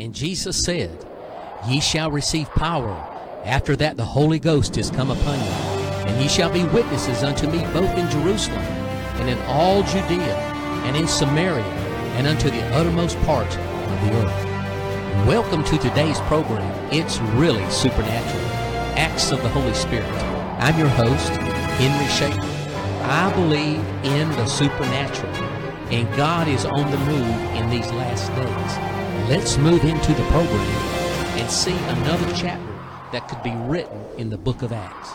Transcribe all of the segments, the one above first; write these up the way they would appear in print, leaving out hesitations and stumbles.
And Jesus said, Ye shall receive power. After that the Holy Ghost is come upon you. And ye shall be witnesses unto me both in Jerusalem, and in all Judea, and in Samaria, and unto the uttermost parts of the earth. Welcome to today's program. It's really supernatural. Acts of the Holy Spirit. I'm your host, Henry Schaefer. I believe in the supernatural, and God is on the move in these last days. Let's move into the program and see another chapter that could be written in the book of Acts.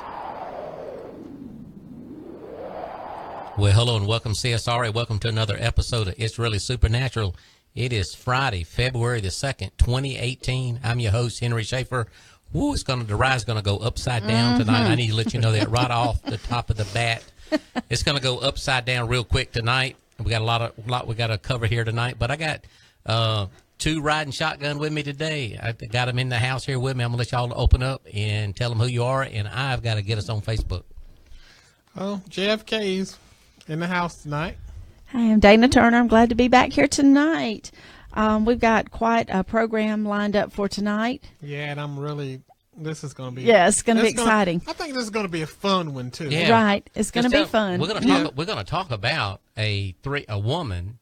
Well, hello and welcome, CSRA. Welcome to another episode of It's Really Supernatural. It is Friday, February the 2nd, 2018. I'm your host, Henry Schaefer. Woo, the ride's going to go upside down tonight. I need to let you know that right off the top of the bat. It's going to go upside down real quick tonight. We got a lot we got to cover here tonight, but I got two riding shotgun with me today. I got them in the house here with me. I'm going to let y'all open up and tell them who you are, and I've got to get us on Facebook. Oh, JFK's in the house tonight. Hi, I'm Dana Turner. I'm glad to be back here tonight. We've got quite a program lined up for tonight. Yeah, and this is going to be... Yeah, it's going to be exciting. I think this is going to be a fun one, too. Yeah. Right. It's going to be fun. We're going to talk about a woman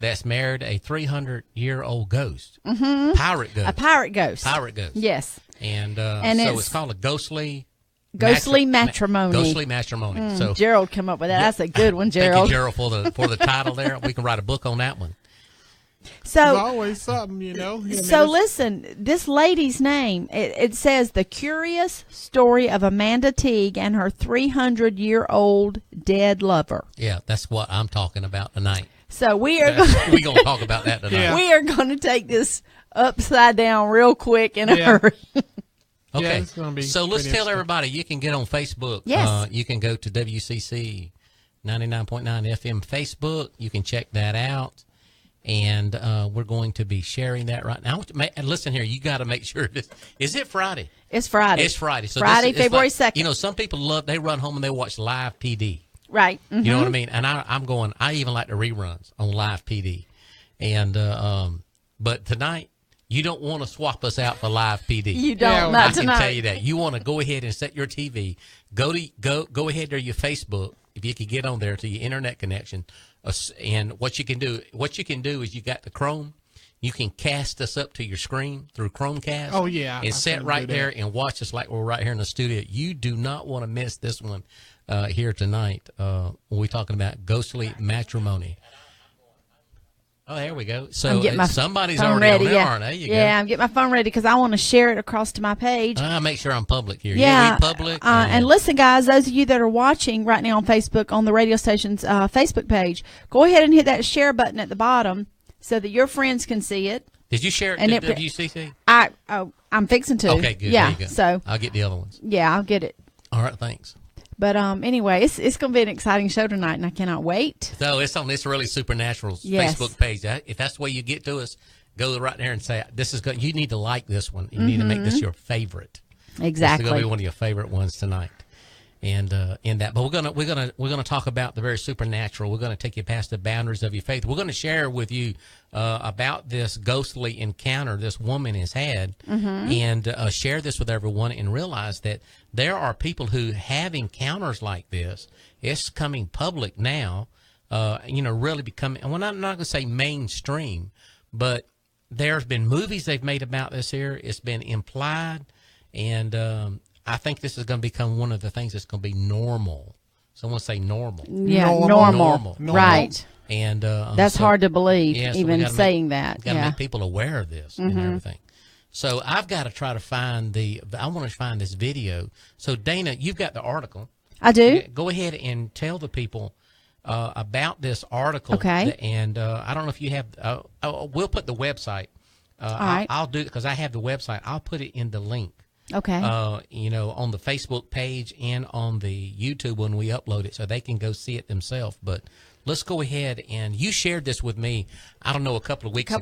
that's married a 300-year-old ghost. Mm-hmm. Pirate ghost. A pirate ghost. Pirate ghost. Yes. And so it's called a ghostly matrimony. Ghostly matrimony. So Gerald come up with that. That's a good one, Gerald. Thank you, Gerald, for the title there. We can write a book on that one. So there's always something, you know. Listen, this lady's name, it says The Curious Story of Amanda Teague and Her 300-Year-Old Dead Lover. Yeah, that's what I'm talking about tonight. So we're going to talk about that tonight. Yeah. We are going to take this upside down real quick in a hurry. Okay, yeah, it's gonna be so let's tell everybody you can get on Facebook. Yes. You can go to WCC 99.9 FM Facebook. You can check that out. And we're going to be sharing that right now. And listen here, you got to make sure is it Friday? It's Friday. It's Friday. So Friday, February 2nd. You know, some people they run home and they watch live PD. Right. Mm-hmm. You know what I mean? And I even like the reruns on live PD. And but tonight, you don't want to swap us out for live PD. You don't. Not tonight. I can tell you that. You want to go ahead and set your TV. Go ahead to your Facebook, if you can get on there to your internet connection. And what you can do is you got the Chrome. You can cast us up to your screen through Chromecast. Oh, yeah. And sit right there and watch us like we're right here in the studio. You do not want to miss this one here tonight when we're talking about ghostly matrimony. Oh, there we go. So somebody's already ready, on there, aren't they? I'm getting my phone ready because I want to share it across to my page. Make sure I'm public here. Yeah, we public. And listen, guys, those of you that are watching right now on Facebook, on the radio station's Facebook page, go ahead and hit that share button at the bottom so that your friends can see it. Did you share it to WCC? I'm fixing to. Okay, good. Yeah, there you go. so I'll get the other ones. Yeah, I'll get it. All right, thanks. But anyway, it's going to be an exciting show tonight, and I cannot wait. So it's on this Really Supernatural's Facebook page. If that's the way you get to us, go right there and say, "This is good." You need to like this one. You need to make this your favorite. Exactly. It's going to be one of your favorite ones tonight. And in that, but we're gonna talk about the very supernatural. We're gonna take you past the boundaries of your faith. We're gonna share with you about this ghostly encounter this woman has had, and share this with everyone, and realize that there are people who have encounters like this. It's coming public now. Really becoming. And I'm not gonna say mainstream, but there's been movies they've made about this here. It's been implied, and I think this is going to become one of the things that's going to be normal. Someone say normal. Yeah, normal. Right. And that's hard to believe, even saying that. Got to make people aware of this and everything. So I've got to try to find I want to find this video. So Dana, you've got the article. I do. Go ahead and tell the people about this article. Okay. And I don't know if you have. We'll put the website. All right. I'll do it because I have the website. I'll put it in the link. Okay. On the Facebook page and on the YouTube when we upload it, so they can go see it themselves. But let's go ahead, and you shared this with me, I don't know, a couple of weeks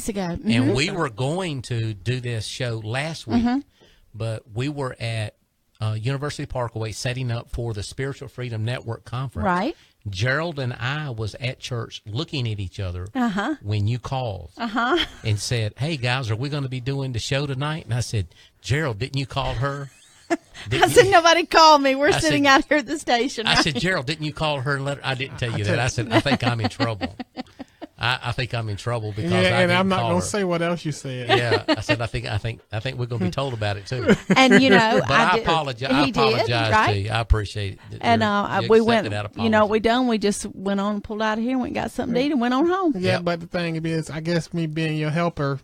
ago. Mm-hmm. And we were going to do this show last week, but we were at University Parkway setting up for the Spiritual Freedom Network Conference. Right. Gerald and I was at church looking at each other when you called and said, "Hey guys, are we going to be doing the show tonight?" And I said, "Gerald, didn't you call her?" I said, "Nobody called me. We're sitting out here at the station." I said, "Gerald, didn't you call her and let her?" I didn't tell you that. I said, "I think I'm in trouble. I think I'm in trouble because I and didn't I'm not call going her." to say what else you said. Yeah, I said, I think we're going to be told about it too. And you know, But I apologize. I apologize right? to you. I appreciate it. And You we accepted went. that You know what we apology. done? We just went on, pulled out of here, went and got something to eat, and went on home. Yeah, Yep. but the thing is, I guess me being your helper,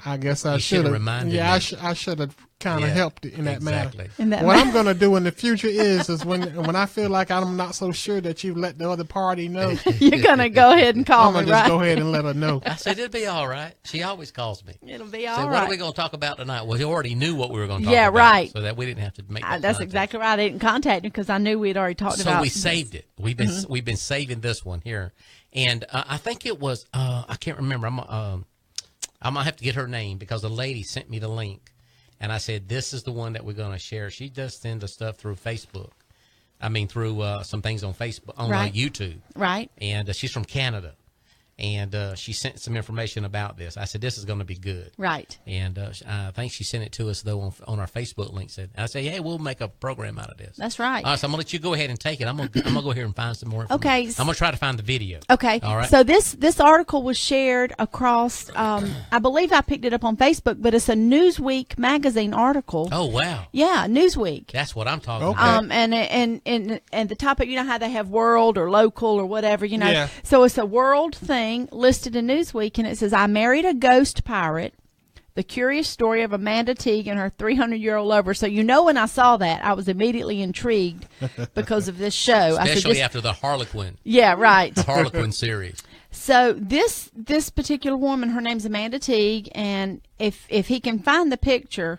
I guess I You should shoulda have reminded Yeah, me. I should have kind of Yeah, helped in that exactly. manner. In that What manner. I'm going to do in the future is when I feel like I'm not so sure that you've let the other party know, You're gonna go ahead and call I'm going me, to just right? go ahead and let her know. I said, it'll be all right. She always calls me. It'll be So all what are we right. going to talk about tonight? Well, he already knew what we were going to talk Yeah, about. right. So that we didn't have to make that That's contact. exactly right. I didn't contact him because I knew we'd already talked So about. we this. saved it. We've been saving this one here, and I think it was I can't remember. I'm gonna have to get her name because the lady sent me the link, and I said this is the one that we're gonna share. She does send the stuff through Facebook. I mean through some things on Facebook on Right. YouTube, Right. and she's from Canada, and she sent some information about this. I said this is going to be good. Right. And I think she sent it to us though on our Facebook link. Said I said, hey, we'll make a program out of this. That's right. All right, so I'm gonna let you go ahead and take it. I'm gonna go here and find some more information. Okay. I'm gonna try to find the video. Okay. All right. So this article was shared across. I believe I picked it up on Facebook, but it's a Newsweek magazine article. Oh wow, Yeah, Newsweek. that's what I'm talking Okay. about. And the topic, you know how they have world or local or whatever, you know. Yeah. So it's a world thing listed in Newsweek, and it says, "I married a ghost pirate. The curious story of Amanda Teague and her 300-year-old lover." So you know, when I saw that, I was immediately intrigued because of this show. Especially after the Harlequin right. series. So this particular woman, her name's Amanda Teague, and if he can find the picture,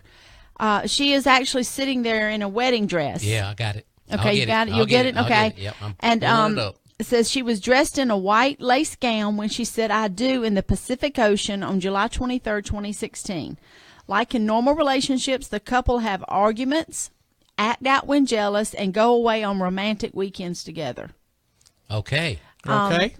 she is actually sitting there in a wedding dress. Yeah, I got it. Okay, I'll you get got it. I'll You'll get get it. I'll Okay. get it. Yep, I'm And pulling it up. it says she was dressed in a white lace gown when she said "I do" in the Pacific Ocean on July 23rd, 2016. Like in normal relationships, the couple have arguments, act out when jealous, and go away on romantic weekends together. Okay. Okay.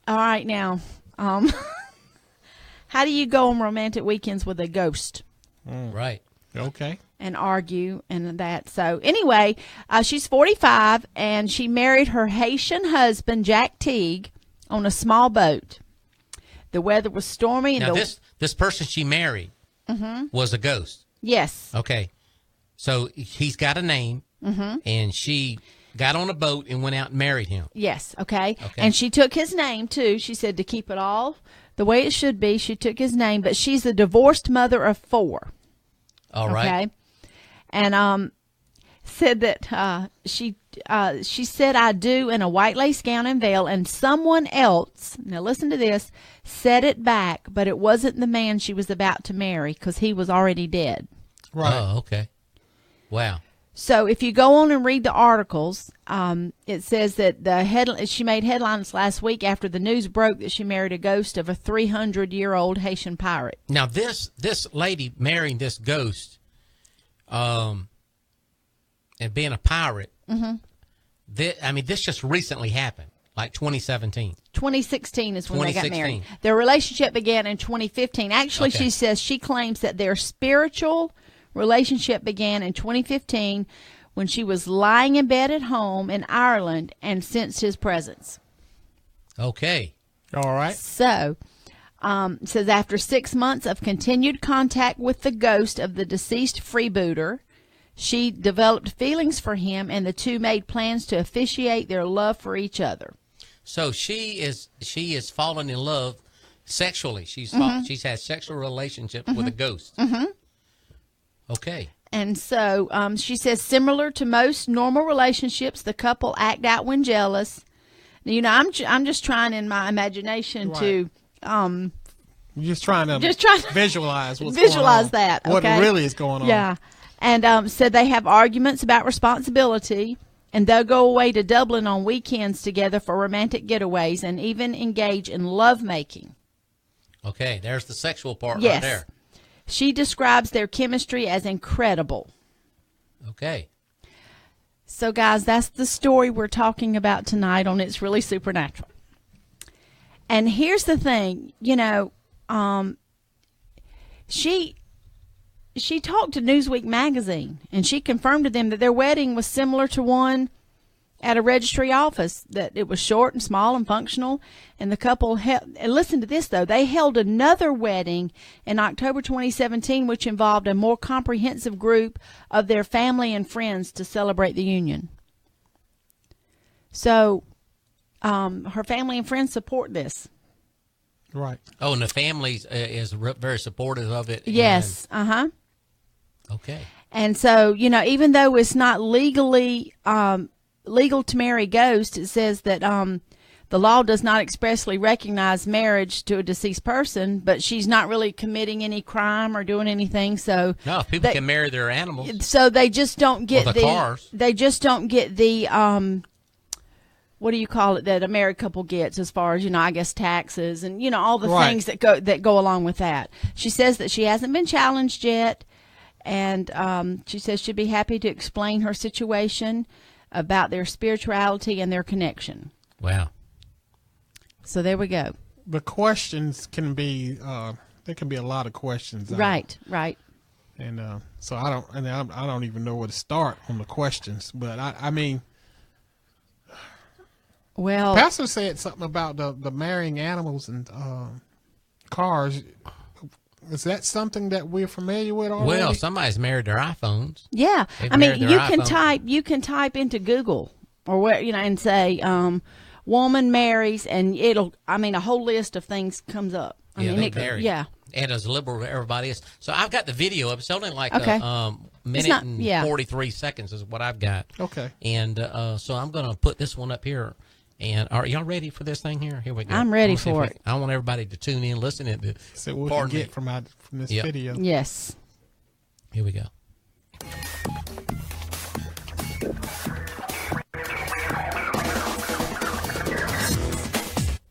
All right, now, how do you go on romantic weekends with a ghost Right. Okay. and argue and that? So anyway, she's 45, and she married her Haitian husband, Jack Teague, on a small boat. The weather was stormy. And Now this person she married was a ghost. Yes. Okay. So he's got a name, and she got on a boat and went out and married him. Yes, okay. Okay. And she took his name, too. She said to keep it all the way it should be. She took his name, but she's a divorced mother of 4. All right. Okay. And said that she said "I do" in a white lace gown and veil, and someone else, now listen to this, said it back, but it wasn't the man she was about to marry because he was already dead. Right. Oh, okay. Wow. So if you go on and read the articles, it says that she made headlines last week after the news broke that she married a ghost of a 300-year-old Haitian pirate. Now this lady marrying this ghost, and being a pirate. This just recently happened, like 2017. 2016 is when they got 2016. married. Their relationship began in 2015. Actually, Okay. she says she claims that their spiritual relationship began in 2015 when she was lying in bed at home in Ireland and sensed his presence. Okay. All right. So, it says after 6 months of continued contact with the ghost of the deceased freebooter, she developed feelings for him, and the two made plans to officiate their love for each other. So she is falling in love sexually. She's had sexual relationships with a ghost. Okay. And so she says, similar to most normal relationships, the couple act out when jealous. You know, I'm just trying in my imagination to You're just trying to visualize what's visualize going on. that. What okay? really is going on. Yeah. And said they have arguments about responsibility, and they'll go away to Dublin on weekends together for romantic getaways and even engage in lovemaking. Okay, there's the sexual part Yes. right there. She describes their chemistry as incredible. Okay. So, guys, that's the story we're talking about tonight on It's Really Supernatural. And here's the thing, she talked to Newsweek magazine, and she confirmed to them that their wedding was similar to one at a registry office, that it was short and small and functional. And the couple held, and listen to this though, they held another wedding in October 2017, which involved a more comprehensive group of their family and friends to celebrate the union. So, her family and friends support this. Right. Oh, and the family is very supportive of it. Yes. Okay. And so, even though it's not legally legal to marry ghosts, it says that the law does not expressly recognize marriage to a deceased person, but she's not really committing any crime or doing anything. So no, people can marry their animals. So they just don't get the cars. They just don't get the what do you call it that a married couple gets, as far as, I guess taxes and, all the things that go along with that. She says that she hasn't been challenged yet, and she says she'd be happy to explain her situation about their spirituality and their connection. Wow. So there we go. The questions can be, there can be a lot of questions. Right. And so I don't even know where to start on the questions, but I mean, well, Pastor said something about the marrying animals and cars. Is that something that we're familiar with already? Well, somebody's married their iPhones. Yeah. They've I mean, married their you can type into Google or where, and say woman marries, and a whole list of things comes up. They marry. Yeah. And as liberal as everybody is. So I've got the video up. It's only like okay. a minute and 43 seconds is what I've got. Okay. And so I'm going to put this one up here. And are y'all ready for this thing here? Here we go. I'm ready for it. I want everybody to tune in, listen to it. So what we can get from this video. Yes. Here we go.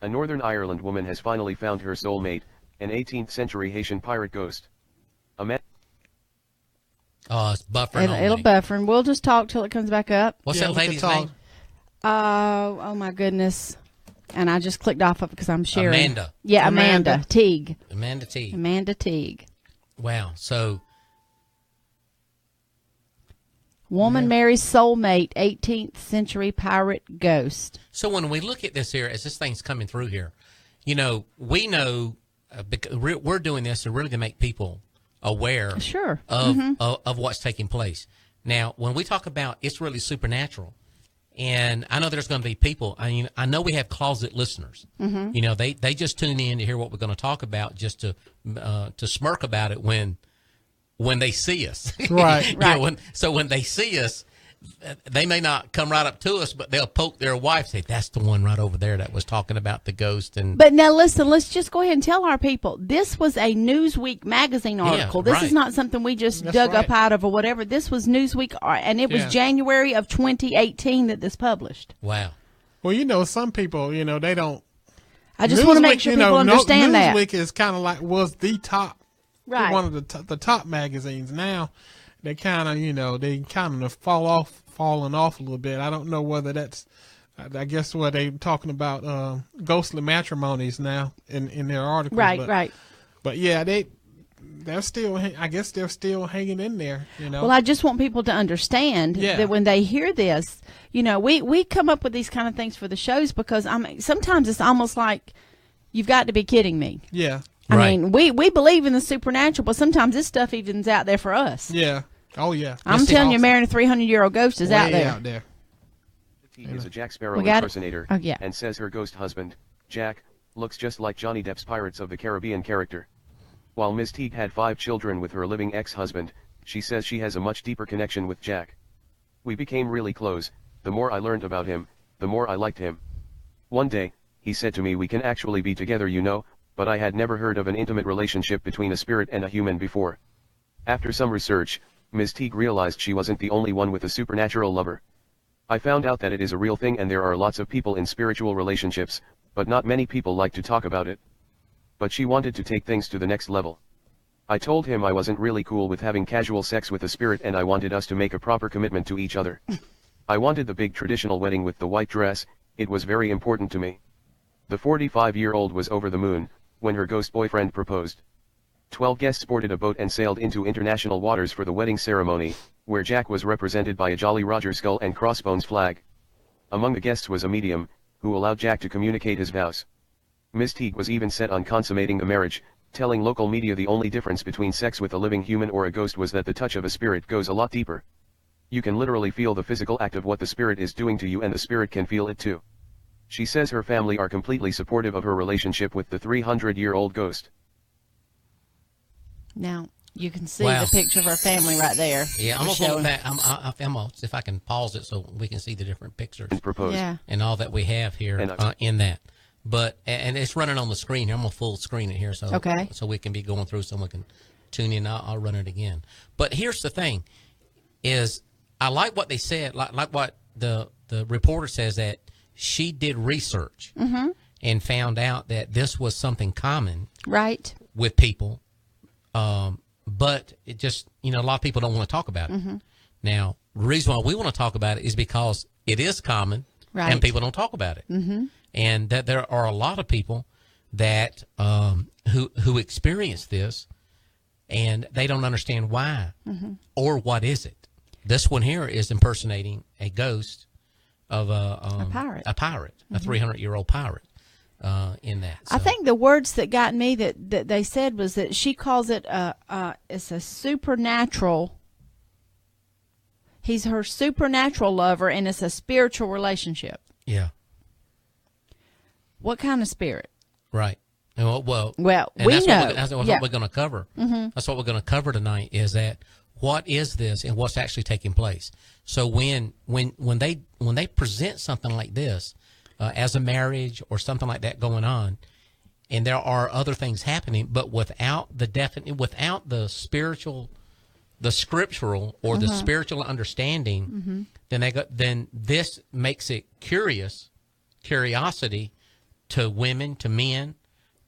A Northern Ireland woman has finally found her soulmate, an 18th century Haitian pirate ghost. A man. Oh, it's buffering. It'll buffer, and we'll just talk till it comes back up. What's that lady's name? Oh my goodness. And I just clicked off of it because I'm sharing. Amanda. Yeah, Amanda Teague. Amanda Teague. Amanda Teague. Wow. So. Woman marries soulmate, 18th century pirate ghost. So when we look at this here, as this thing's coming through here, we know because we're doing this to really to make people aware sure. of what's taking place. Now, when we talk about It's Really Supernatural, and I know there's going to be people, I know we have closet listeners. Mm-hmm. They just tune in to hear what we're going to talk about just to smirk about it when they see us. Right. Right. When they see us, they may not come right up to us, but they'll poke their wife, say, that's the one right over there that was talking about the ghost. But now listen, let's just go ahead and tell our people, this was a Newsweek magazine article. This is not something we just dug up out of or whatever. This was Newsweek, and it was January of 2018 that this published. Wow. Well, some people, they don't. I just want to make sure people understand that. Newsweek is kind of was the top. Right. One of the top magazines. Now they kind of falling off a little bit. I don't know whether that's, I guess what they're talking about, ghostly matrimonies now in their articles. Right. But yeah, they're still, I guess they're still hanging in there, Well, I just want people to understand that when they hear this, we come up with these kind of things for the shows because sometimes it's almost like you've got to be kidding me. Yeah. I mean, we believe in the supernatural, but sometimes this stuff even's out there for us. Yeah. Oh, yeah. I'm telling you, marrying a 300-year-old ghost is out there. He is a Jack Sparrow impersonator, Oh, yeah. and says her ghost husband, Jack, looks just like Johnny Depp's Pirates of the Caribbean character. While Ms. Teague had 5 children with her living ex-husband, she says she has a much deeper connection with Jack. We became really close. The more I learned about him, the more I liked him. One day, he said to me, we can actually be together, but I had never heard of an intimate relationship between a spirit and a human before. After some research, Ms. Teague realized she wasn't the only one with a supernatural lover. I found out that it is a real thing and there are lots of people in spiritual relationships, but not many people like to talk about it. But she wanted to take things to the next level. I told him I wasn't really cool with having casual sex with a spirit and I wanted us to make a proper commitment to each other. I wanted the big traditional wedding with the white dress, it was very important to me. The 45-year-old was over the moon, when her ghost boyfriend proposed. 12 guests boarded a boat and sailed into international waters for the wedding ceremony, where Jack was represented by a Jolly Roger skull and crossbones flag. Among the guests was a medium, who allowed Jack to communicate his vows. Miss Teague was even set on consummating the marriage, telling local media the only difference between sex with a living human or a ghost was that the touch of a spirit goes a lot deeper. You can literally feel the physical act of what the spirit is doing to you, and the spirit can feel it too. She says her family are completely supportive of her relationship with the 300-year-old ghost. Now, you can see Wow. the picture of her family right there. Yeah, I'm It's gonna pull showing- it back. I'm gonna see if I can pause it so we can see the different pictures And proposed. Yeah. and all that we have here And in that. But and it's running on the screen here. I'm gonna full screen it here so Okay. so we can be going through. Someone can tune in. I'll run it again. But here's the thing: is I like what they said. Like what the reporter says, that she did research and found out that this was something common Right. with people. But it just, a lot of people don't want to talk about it. Now, the reason why we want to talk about it is because it is common Right. and people don't talk about it. And that there are a lot of people that who experience this and they don't understand why or what is it. This one here is impersonating a ghost of a pirate. a 300-year-old pirate in that. I So- think the words that got me that they said was that she calls it it's a supernatural. He's her supernatural lover, and it's a spiritual relationship. Yeah, What kind of spirit? right. Well, Well, we that's know. That's what Yeah. we're going to cover. That's what we're going to cover tonight. Is that what is this and what's actually taking place? So when they present something like this as a marriage or something like that going on, and there are other things happening, but without the spiritual, the scriptural or the spiritual understanding, then this makes it curiosity to women, to men,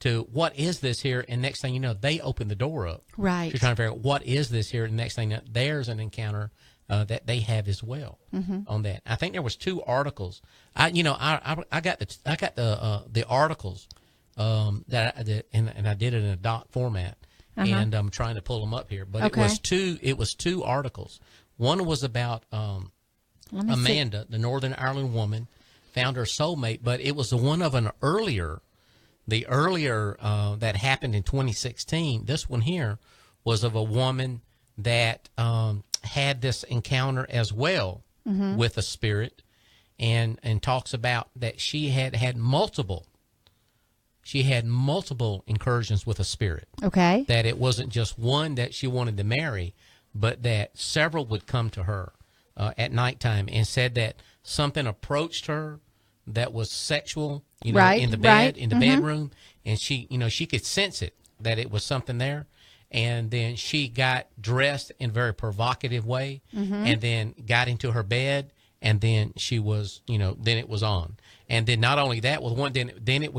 to what is this here, and next thing you know, they open the door up. Right. You're trying to figure out what is this here, and next thing that there's an encounter that they have as well on that. I think there was 2 articles. I got the articles that I did it in a doc format, and I'm trying to pull them up here. But Okay. it was two articles. One was about Let me see. Amanda, the Northern Ireland woman, found her soulmate, but it was the one of the earlier that happened in 2016. This one here was of a woman that had this encounter as well with a spirit, and talks about that she had multiple incursions with a spirit. Okay. That it wasn't just one that she wanted to marry, but that several would come to her at nighttime, and said that something approached her that was sexual, Right, in the bed, right. in the bedroom, and she could sense it, that it was something there. And then she got dressed in a very provocative way, and then got into her bed, and then she was, then it was on. And then not only that, with one, then it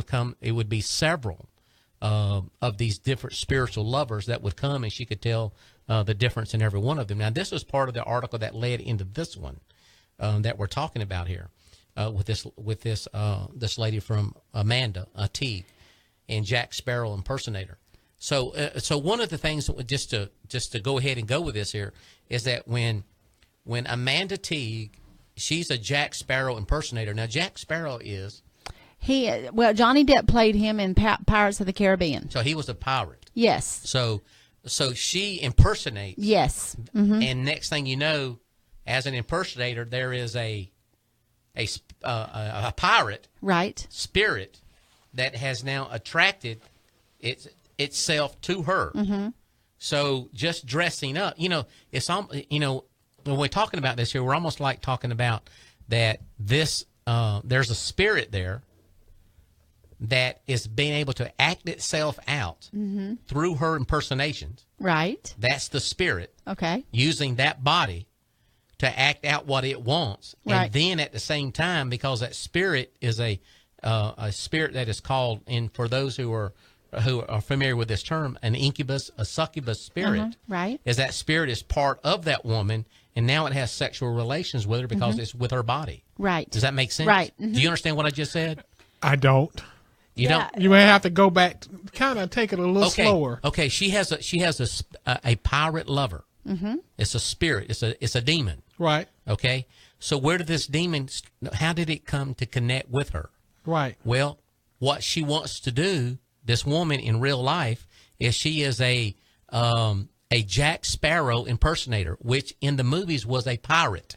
would be several of these different spiritual lovers that would come, and she could tell the difference in every one of them. Now, this was part of the article that led into this one that we're talking about here with this lady from Amanda Teague and Jack Sparrow impersonator. So one of the things that just to go ahead and go with this here is that when Amanda Teague, she's a Jack Sparrow impersonator. Now, Jack Sparrow is Johnny Depp played him in Pirates of the Caribbean. so he was a pirate. Yes. So she impersonates. Yes. And next thing you know, as an impersonator, there is a pirate Right. spirit that has now attracted itself to her. So just dressing up, it's when we're talking about this here, we're almost like talking about that this there's a spirit there that is being able to act itself out through her impersonations. Right. That's the spirit Okay. using that body to act out what it wants. Right. And then at the same time, because that spirit is a spirit that is called, and for those who are who are familiar with this term, an incubus, a succubus spirit, right, is that spirit is part of that woman, and now it has sexual relations with her because it's with her body. right. Does that make sense? Right. Do you understand what I just said? I don't. You don't. You may have to go back, kind of take it a little slower. Okay. She has a pirate lover. It's a spirit. It's a demon. Right. Okay. So where did this demon? How did it come to connect with her? Right. Well, what she wants to do, this woman in real life, is she is a Jack Sparrow impersonator, which in the movies was a pirate.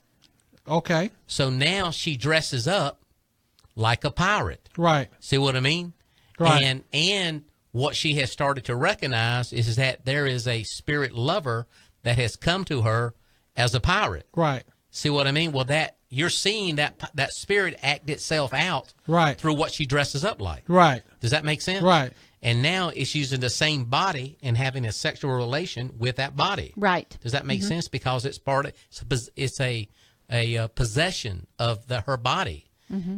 Okay. So now she dresses up like a pirate. Right. See what I mean? Right. And what she has started to recognize is that there is a spirit lover that has come to her as a pirate. Right. See what I mean? Well, that you're seeing that spirit act itself out Right. through what she dresses up like. Right. Does that make sense? Right. And now it's using the same body and having a sexual relation with that body. Right. Does that make sense? Because it's it's a possession of her body.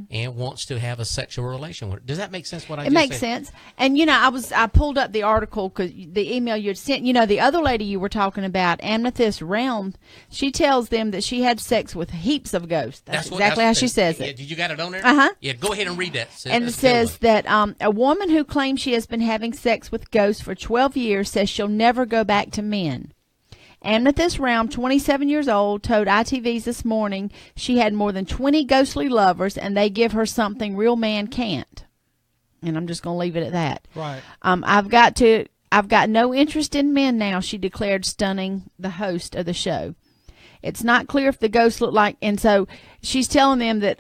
And wants to have a sexual relation with her. Does that make sense? What I It just makes said? sense. And I pulled up the article because the email you had sent. The other lady you were talking about, Amethyst Realm, she tells them that she had sex with heaps of ghosts. That's exactly how she says it. Did you got it on there? Yeah, go ahead and read that. And it says that a woman who claims she has been having sex with ghosts for 12 years says she'll never go back to men. Amethyst Realm, 27 years old, told ITV's This Morning she had more than 20 ghostly lovers, and they give her something real man can't. And I'm just going to leave it at that. Right. I've got no interest in men now, she declared, stunning the host of the show. It's not clear if the ghosts look like, and so she's telling them that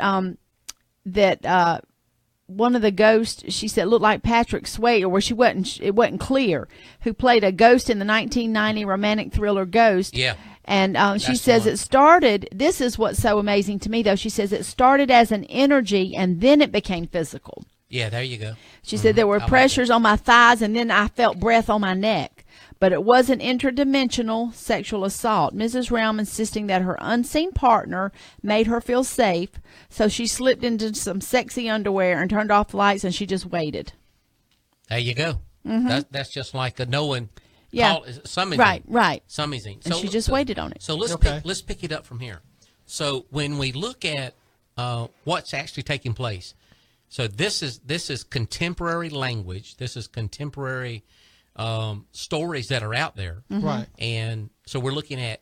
one of the ghosts, she said, looked like Patrick Swayze, or it wasn't clear, who played a ghost in the 1990 romantic thriller Ghost. Yeah. And she says it started, this is what's so amazing to me, though. She says it started as an energy, and then it became physical. Yeah, there you go. She said there were pressures on my thighs, and then I felt breath on my neck. But it was an interdimensional sexual assault. Mrs. Realm insisting that her unseen partner made her feel safe, so she slipped into some sexy underwear and turned off the lights, and she just waited. There you go. That's just like a knowing. Yeah. Right. And she just waited on it. So let's pick it up from here. So when we look at what's actually taking place, so this is contemporary language. This is contemporary stories that are out there. Right. And so we're looking at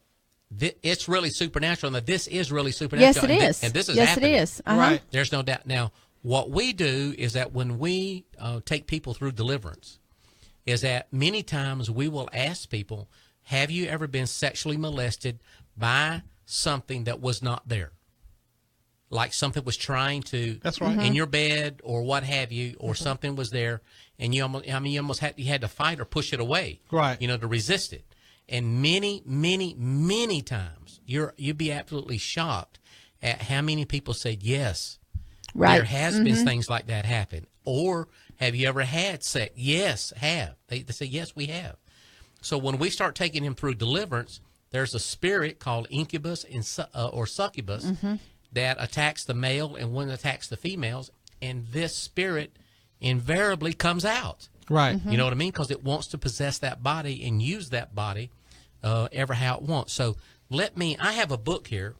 it's really supernatural, and this is really supernatural. Yes, it is. And this is yes, happening. it is. Right. There's no doubt. Now, what we do is that when we take people through deliverance, is that many times we will ask people, have you ever been sexually molested by something that was not there? Like something was trying to, That's right. in your bed or what have you, or something was there, and you almost had to fight or push it away, Right. to resist it. And many, many, many times you'd be absolutely shocked at how many people said yes. Right. There has been things like that happen. Or have you ever had sex? Yes, have. They say, yes, we have. So when we start taking him through deliverance, there's a spirit called Incubus or Succubus that attacks the male and one attacks the females. And this spirit invariably comes out. Right. You know what I mean? Because it wants to possess that body and use that body ever how it wants. So I have a book here.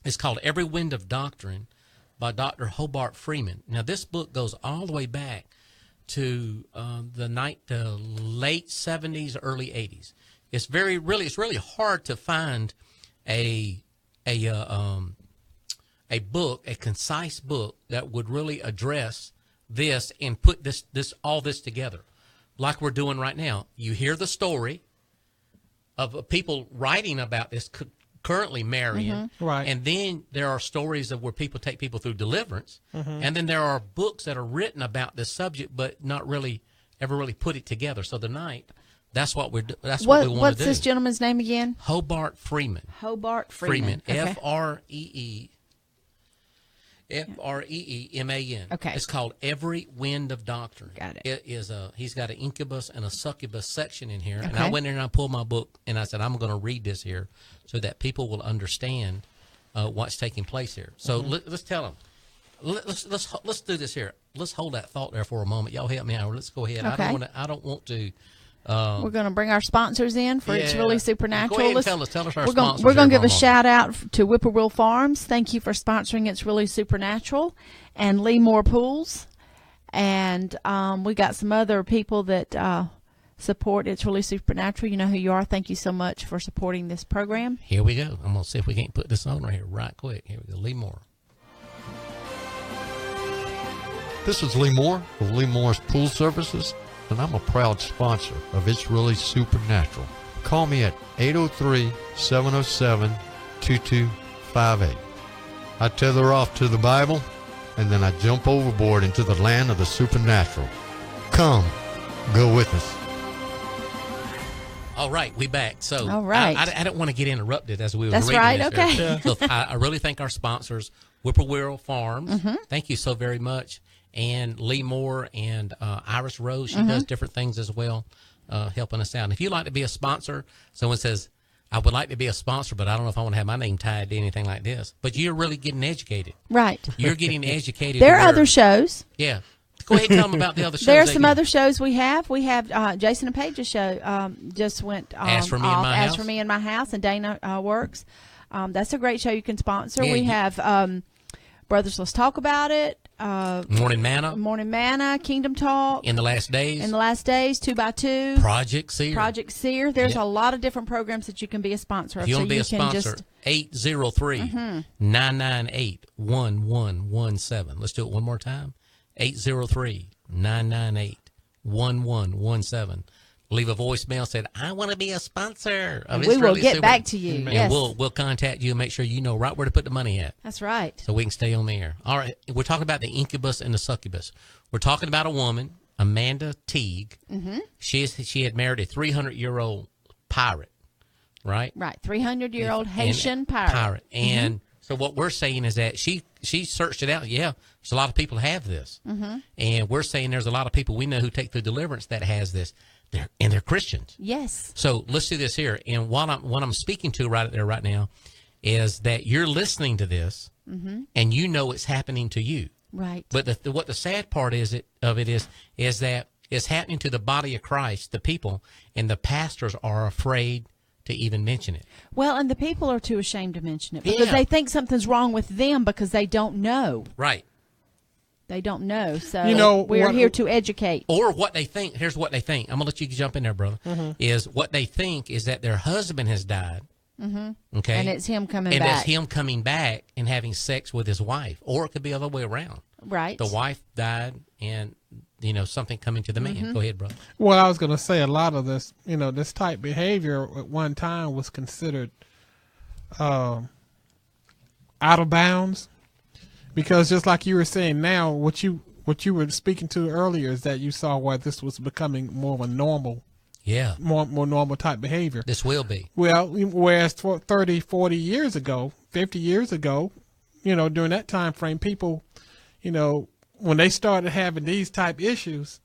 It's called Every Wind of Doctrine by Dr. Hobart Freeman. Now, this book goes all the way back to the late 70s, early 80s. It's really hard to find a book, a concise book that would really address this and put all this together like we're doing right now. You hear the story of people writing about this currently marrying, Right. and then there are stories of where people take people through deliverance, and then there are books that are written about this subject but not really ever really put it together. So tonight, that's what we want to do. What's this gentleman's name again? Hobart Freeman. Hobart Freeman. Okay. Freeman. Okay. It's called Every Wind of Doctrine. Got it. It is he's got an incubus and a succubus section in here. And Okay. I went in and I pulled my book and I said, I'm going to read this here so that people will understand what's taking place here. So let's tell them. let's do this here. Let's hold that thought there for a moment. Y'all help me out. Let's go ahead. Okay. I don't want to. We're going to bring our sponsors in for It's Really Supernatural. Go ahead and tell us our sponsors. We're going to give a shout out to Whippoorwill Farms. Thank you for sponsoring It's Really Supernatural, and Lee Moore Pools, and we got some other people that support It's Really Supernatural. You know who you are. Thank you so much for supporting this program. Here we go. I'm going to see if we can't put this on right here right quick. Here we go. Lee Moore. This is Lee Moore of Lee Moore's Pool Services, and I'm a proud sponsor of It's Really Supernatural. Call me at 803-707-2258. I tether off to the Bible, and then I jump overboard into the land of the supernatural. Come, go with us. All right, we back. So all right. I don't want to get interrupted as we were That's reading right, this okay. here. So I really thank our sponsors, Whippoorwill Farms. Thank you so very much. And Lee Moore and Iris Rose, she does different things as well, helping us out. And if you'd like to be a sponsor, someone says, I would like to be a sponsor, but I don't know if I want to have my name tied to anything like this. But you're really getting educated. Right. You're getting educated. There are other shows. Yeah. Go ahead and tell them about the other shows. There are some other shows we have. We have Jason and Paige's show just went Ask for Me off. in My Ask House. for Me in My House, and Dana Works. That's a great show you can sponsor. Yeah, we have Brothers Let's Talk About It. Morning Manna. Kingdom Talk. In the Last Days. 2x2. Project Seer. There's a lot of different programs that you can be a sponsor of. If you want to be a can sponsor, just 803-998-1117. Let's do it one more time. 803-998-1117. Leave a voicemail, said, I want to be a sponsor of we will get back to you. And Yes. we'll contact you and make sure you know right where to put the money at. That's right. So we can stay on the air. All right. We're talking about the Incubus and the Succubus. We're talking about a woman, Amanda Teague. She had married a 300-year-old pirate, right? Right. 300-year-old Haitian pirate. And so what we're saying is that she searched it out. Yeah, there's a lot of people have this. And we're saying there's a lot of people we know who take the Deliverance that has this. They're Christians. Yes. So let's do this here. And what I'm speaking to right there right now is that you're listening to this, and you know it's happening to you. Right. But what the sad part is that it's happening to the body of Christ, the people, and the pastors are afraid to even mention it. Well, and the people are too ashamed to mention it because they think something's wrong with them because they don't know. Right. They don't know. So we're here to educate. Or what they think. Here's what they think. I'm going to let you jump in there, brother. Is what they think is that their husband has died. Okay. And it's him coming back. And it's him coming back and having sex with his wife. Or it could be the other way around. Right. The wife died and, something coming to the man. Go ahead, brother. Well, I was going to say a lot of this, this type behavior at one time was considered out of bounds. Because just like you were saying now, what you were speaking to earlier is that you saw why this was becoming more of a normal, more normal type behavior. This will be. Well, whereas 30, 40 years ago, 50 years ago, during that time frame, people, when they started having these type issues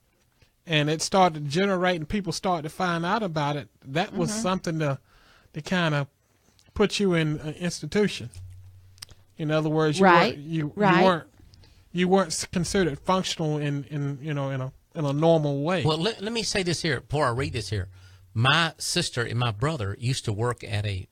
and it started generating, people started to find out about it, that was something to kind of put you in an institution. In other words, you weren't considered functional in a normal way. Well, let me say this here before I read this here. My sister and my brother used to work at a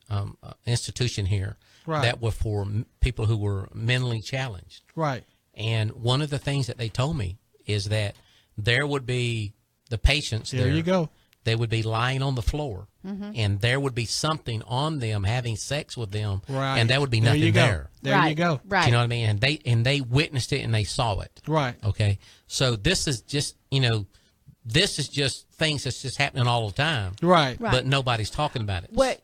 institution here that were for people who were mentally challenged. Right. And one of the things that they told me is that there would be the patients there. There you go. They would be lying on the floor, and there would be something on them having sex with them, and there would be nothing there. There you go. Right. You know what I mean? And they witnessed it and they saw it. Right. Okay. So this is just this is just things that's just happening all the time. Right. But nobody's talking about it. What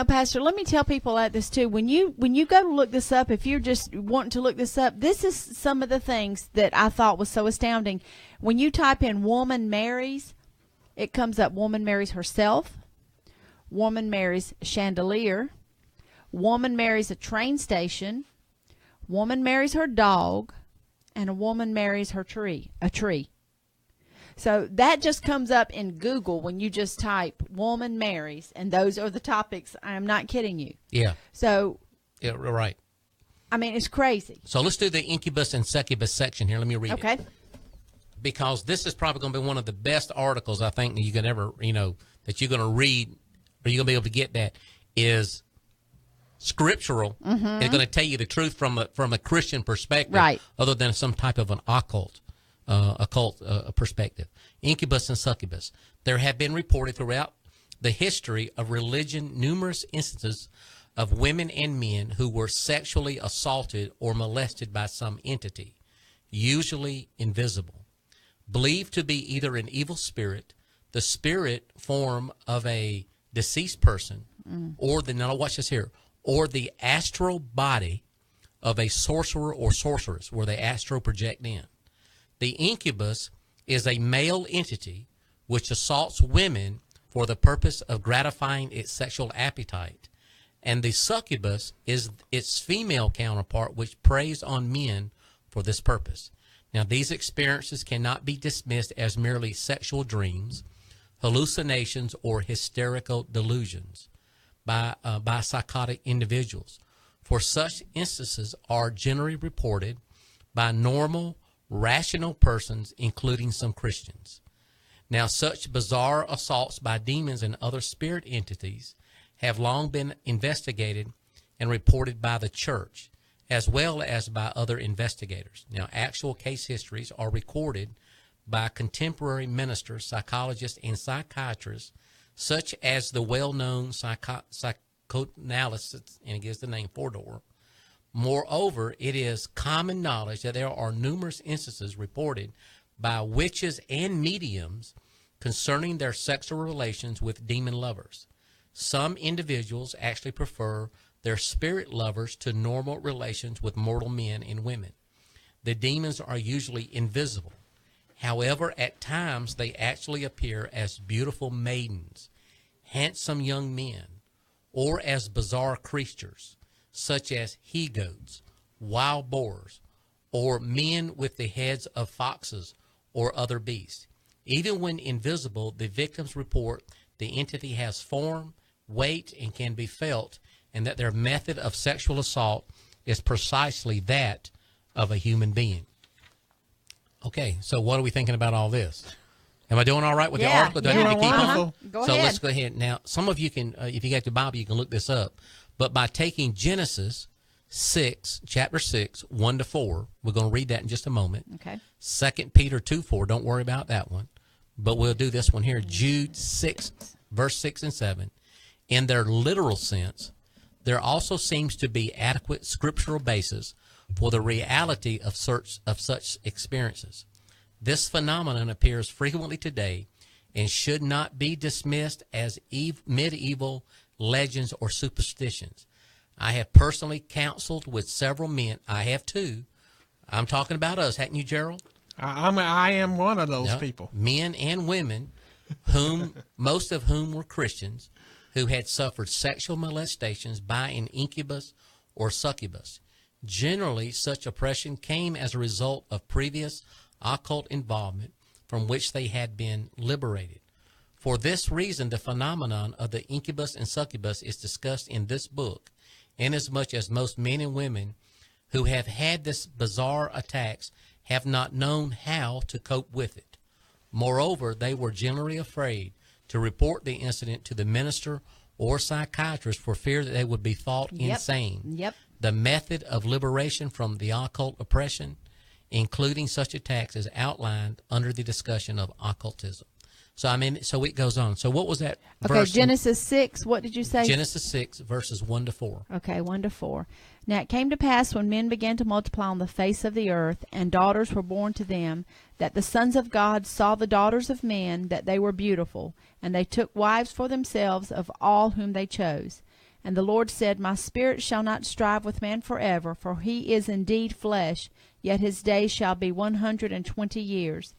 Pastor, let me tell people at this too. When you go to look this up, if you're just wanting to look this up, this is some of the things that I thought was so astounding. When you type in "woman marries," it comes up woman marries herself, woman marries chandelier, woman marries a train station, woman marries her dog, and a woman marries a tree. So that just comes up in Google when you just type woman marries, and those are the topics. I am not kidding you. Yeah. So yeah, right. I mean, it's crazy. So let's do the incubus and succubus section here. Let me read it. Okay. Because this is probably going to be one of the best articles I think that you can ever, that you're going to read, or you're going to be able to get that, is Scriptural. It's going to tell you the truth from a Christian perspective, Right. other than some type of an occult perspective. Incubus and succubus. There have been reported throughout the history of religion numerous instances of women and men who were sexually assaulted or molested by some entity, usually invisible, believed to be either an evil spirit, the spirit form of a deceased person, or watch this here, or the astral body of a sorcerer or sorceress, where they astral project in. The incubus is a male entity which assaults women for the purpose of gratifying its sexual appetite, and the succubus is its female counterpart which preys on men for this purpose. Now, these experiences cannot be dismissed as merely sexual dreams, hallucinations, or hysterical delusions by psychotic individuals, for such instances are generally reported by normal, rational persons, including some Christians. Now, such bizarre assaults by demons and other spirit entities have long been investigated and reported by the church, as well as by other investigators. Now, actual case histories are recorded by contemporary ministers, psychologists, and psychiatrists, such as the well-known psychoanalyst, and it gives the name Fodor. Moreover, it is common knowledge that there are numerous instances reported by witches and mediums concerning their sexual relations with demon lovers. Some individuals actually prefer their spirit lovers to normal relations with mortal men and women. The demons are usually invisible. However, at times they actually appear as beautiful maidens, handsome young men, or as bizarre creatures, such as he-goats, wild boars, or men with the heads of foxes or other beasts. Even when invisible, the victims report the entity has form, weight, and can be felt, and that their method of sexual assault is precisely that of a human being. Okay, so what are we thinking about all this? Am I doing all right with the article? Do I need to keep on? Go So ahead. let's go ahead. Now, some of you can, if you got your Bible, you can look this up. But by taking Genesis 6, chapter 6, 1-4, we're going to read that in just a moment. Okay. 2 Peter 2:4, don't worry about that one. But we'll do this one here. Jude 6, verse 6 and 7. In their literal sense, there also seems to be adequate scriptural basis for the reality of such experiences. This phenomenon appears frequently today and should not be dismissed as medieval legends or superstitions. I have personally counseled with several men. I have too. I'm talking about us, hadn't you, Gerald? I am one of those people. Men and women, most of whom were Christians, who had suffered sexual molestations by an incubus or succubus. Generally, such oppression came as a result of previous occult involvement from which they had been liberated. For this reason, the phenomenon of the incubus and succubus is discussed in this book, inasmuch as most men and women who have had this bizarre attacks have not known how to cope with it. Moreover, they were generally afraid to report the incident to the minister or psychiatrist for fear that they would be thought insane. Yep. The method of liberation from the occult oppression, including such attacks, is outlined under the discussion of occultism. So it goes on. So what was that verse? Okay, Genesis 6, what did you say? Genesis 6, verses 1-4. Okay, 1-4. Now it came to pass when men began to multiply on the face of the earth, and daughters were born to them, that the sons of God saw the daughters of men, that they were beautiful, and they took wives for themselves of all whom they chose. And the Lord said, My spirit shall not strive with man forever, for he is indeed flesh, yet his days shall be 120 years.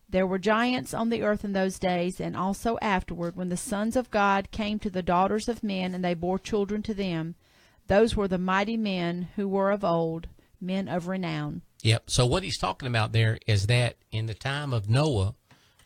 There were giants on the earth in those days, and also afterward, when the sons of God came to the daughters of men, and they bore children to them. Those were the mighty men who were of old, men of renown. Yep. So what he's talking about there is that in the time of Noah,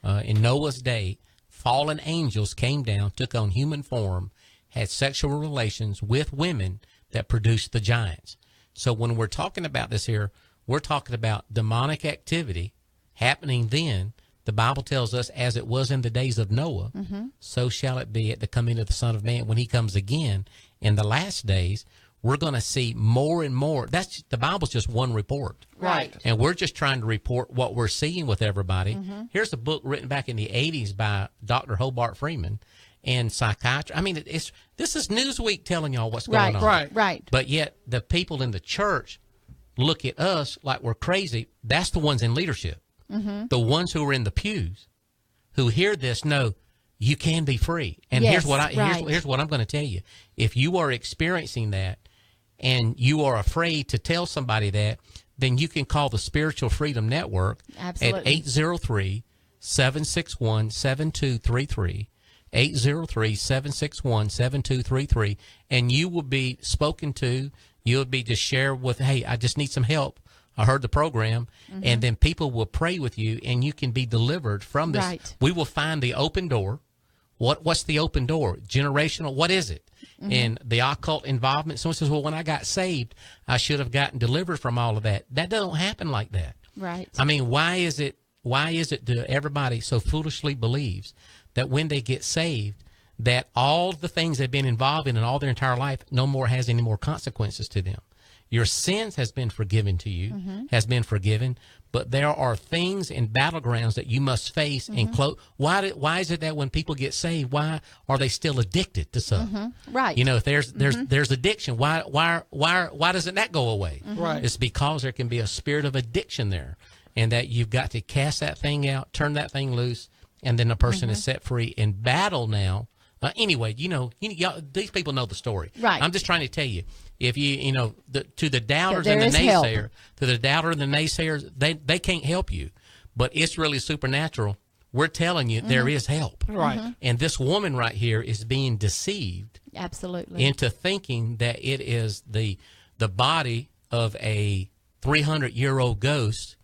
in Noah's day, fallen angels came down, took on human form, had sexual relations with women that produced the giants. So when we're talking about this here, we're talking about demonic activity happening then. The Bible tells us, as it was in the days of Noah, so shall it be at the coming of the Son of Man when he comes again. In the last days, we're going to see more and more. That's the Bible's just one report. Right. And we're just trying to report what we're seeing with everybody. Here's a book written back in the 80s by Dr. Hobart Freeman and psychiatry. I mean, this is Newsweek telling y'all what's going on. Right. But yet the people in the church look at us like we're crazy. That's the ones in leadership. The ones who are in the pews who hear this know you can be free. And Yes, here's what right. here's what I'm going to tell you. If you are experiencing that and you are afraid to tell somebody that, then you can call the Spiritual Freedom Network Absolutely. at 803-761-7233. 803-761-7233, and you will be spoken to. You'll be just shared with, hey, I just need some help. I heard the program, and then people will pray with you, and you can be delivered from this. Right. We will find the open door. What's the open door? Generational. What is it? And the occult involvement. Someone says, well, when I got saved, I should have gotten delivered from all of that. That doesn't happen like that. Right. I mean, why is it that everybody so foolishly believes that when they get saved, that all the things they've been involved in all their entire life no more has any more consequences to them? Your sins has been forgiven to you, has been forgiven, but there are things and battlegrounds that you must face and close. Why is it that when people get saved, why are they still addicted to something? Right. You know, if there's addiction, why doesn't that go away? Right. It's because there can be a spirit of addiction there, and that you've got to cast that thing out, turn that thing loose, and then the person is set free in battle now. Anyway, these people know the story. Right. I'm just trying to tell you, if to the doubters There and the is help. naysayers, they can't help you, but it's really supernatural. We're telling you there is help. Right. And this woman right here is being deceived Absolutely. into thinking that it is the body of a 300-year-old ghost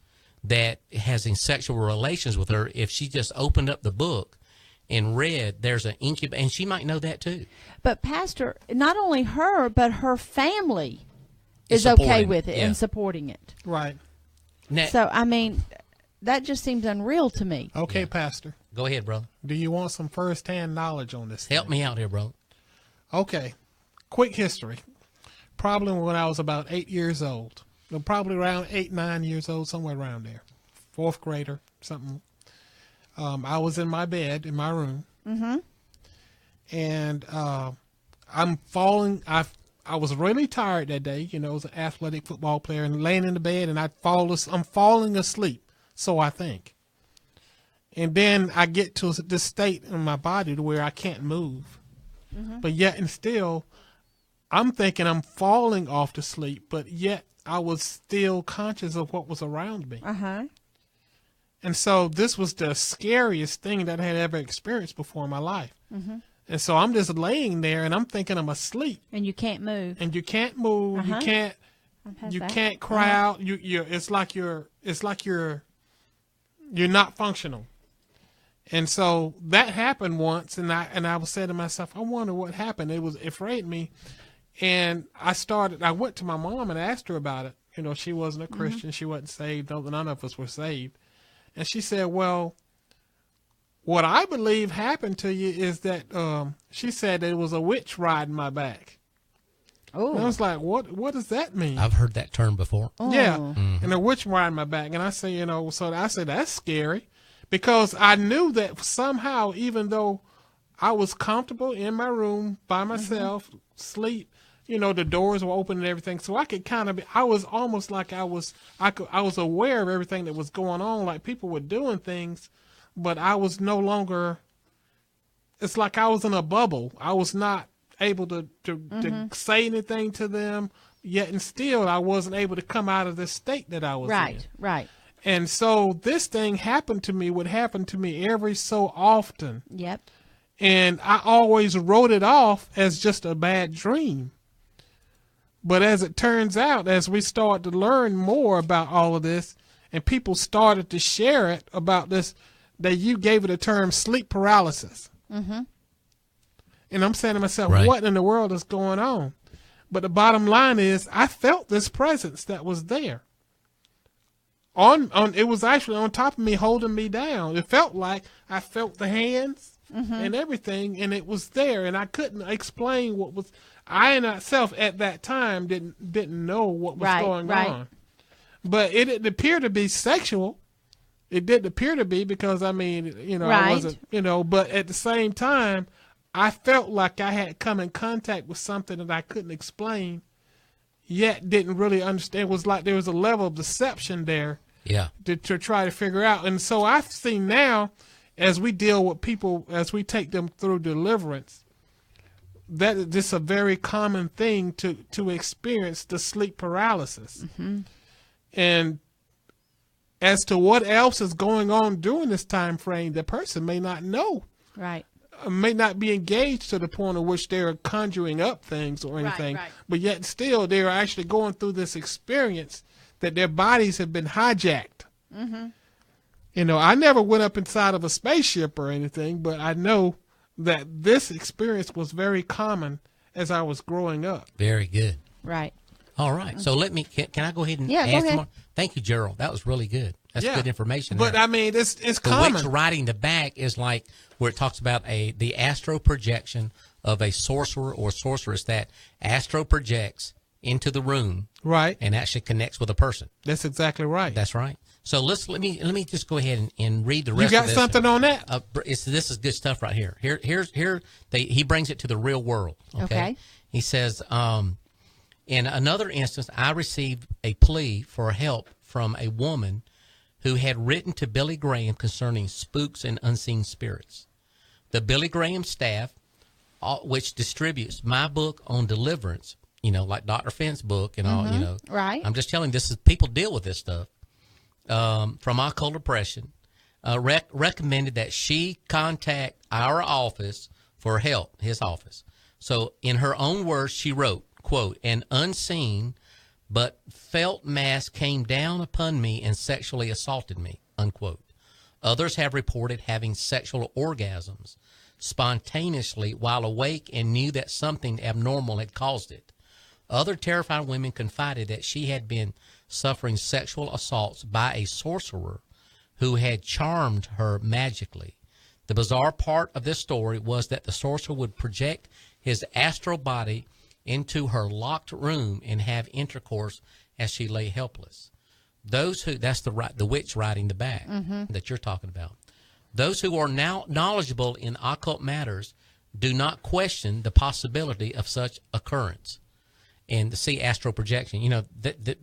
that has sexual relations with her. If she just opened up the book and read, there's an incubus, and she might know that too. But Pastor, not only her, but her family is Supporting, okay with it yeah. and supporting it. Right. Now, So, I mean, that just seems unreal to me. Okay, Pastor. go ahead, brother. Do you want some first-hand knowledge on this? Help thing? me out here, brother. Okay. Quick history. Probably when I was about 8 years old. Probably around 8, 9 years old, somewhere around there. 4th grader, something. I was in my bed in my room. And I'm falling. I was really tired that day. I was an athletic football player and laying in the bed, and I'm falling asleep. So I think. And then I get to this state in my body to where I can't move. But yet and still, I'm thinking I'm falling off to sleep, but yet I was still conscious of what was around me. And so this was the scariest thing that I had ever experienced before in my life. And so I'm just laying there and I'm thinking I'm asleep. And you can't move. And you can't move. You can't. You can't cry out. It's like you're not functional. And so that happened once, and I was saying to myself, I wonder what happened. It frightened me, and I went to my mom and asked her about it. She wasn't a Christian. She wasn't saved. None of us were saved. And she said, well, what I believe happened to you is that she said that it was a witch riding my back. Oh. And I was like, what does that mean? I've heard that term before. Yeah. And a witch riding my back. And I say, so I said, that's scary. Because I knew that somehow, even though I was comfortable in my room by myself, sleep, the doors were open and everything. So I could I was almost like I was aware of everything that was going on. Like people were doing things, but I was no longer, it's like I was in a bubble. I was not able to say anything to them, yet and still I wasn't able to come out of the state that I was in. Right. And so this thing would happen to me every so often. Yep. And I always wrote it off as just a bad dream. But as it turns out, as we start to learn more about all of this, and people started to share it about this, that you gave it a term sleep paralysis. And I'm saying to myself, Right. what in the world is going on? But the bottom line is, I felt this presence that was there. It was actually on top of me, holding me down. It felt like I felt the hands and everything, and it was there, and I couldn't explain what was. I in myself at that time didn't know what was going on, but it didn't appear to be sexual. It didn't appear to be, because I mean, I wasn't, but at the same time, I felt like I had come in contact with something that I couldn't explain, yet didn't really understand. It was like there was a level of deception there. Yeah. To try to figure out. And so I've seen now, as we deal with people, as we take them through deliverance, that this is a very common thing to experience the sleep paralysis. And as to what else is going on during this time frame, the person may not know. Right. May not be engaged to the point at which they're conjuring up things or anything. Right. But yet still they're actually going through this experience that their bodies have been hijacked. I never went up inside of a spaceship or anything, but I know that this experience was very common as I was growing up. Very good. Right. All right. So can I go ahead and go ask ahead. more? Thank you, Gerald. That was really good. That's good information. But there. I mean, it's the common. witch riding the back is like where it talks about the astral projection of a sorcerer or sorceress that astral projects into the room, right, and actually connects with a person. That's exactly right. That's right. So let me just go ahead and read the rest. You got of this. something on that? This is good stuff right here. He brings it to the real world. Okay. He says, in another instance, I received a plea for help from a woman who had written to Billy Graham concerning spooks and unseen spirits. The Billy Graham staff, which distributes my book on deliverance, like Dr. Finn's book and all, Right. I'm just telling you, people deal with this stuff, from occult oppression, recommended that she contact our office for help, his office. So in her own words, she wrote, quote, "An unseen but felt mass came down upon me and sexually assaulted me," unquote. Others have reported having sexual orgasms spontaneously while awake and knew that something abnormal had caused it. Other terrified women confided that she had been suffering sexual assaults by a sorcerer who had charmed her magically. The bizarre part of this story was that the sorcerer would project his astral body into her locked room and have intercourse as she lay helpless. That's the witch riding the back that you're talking about. Those who are now knowledgeable in occult matters do not question the possibility of such occurrence. And to see astral projection,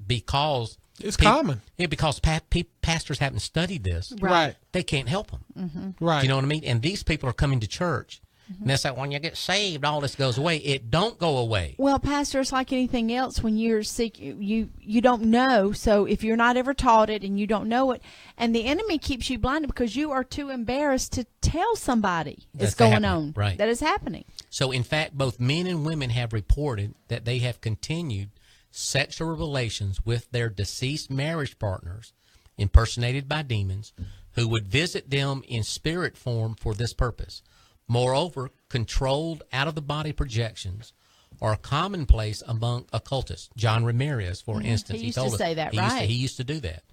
because it's common. Yeah, because pastors haven't studied this. Right. They can't help them. Right. You know what I mean? And these people are coming to church. And it's like, when you get saved, all this goes away. It don't go away. Well, Pastor, it's like anything else. When you're sick, you don't know. So if you're not ever taught it and you don't know it, and the enemy keeps you blinded because you are too embarrassed to tell somebody it's going on. Right. That is happening. So, in fact, both men and women have reported that they have continued sexual relations with their deceased marriage partners, impersonated by demons, who would visit them in spirit form for this purpose. Moreover, controlled out-of-the-body projections are commonplace among occultists. John Ramirez, for instance, he used to say that, right? He used to do that.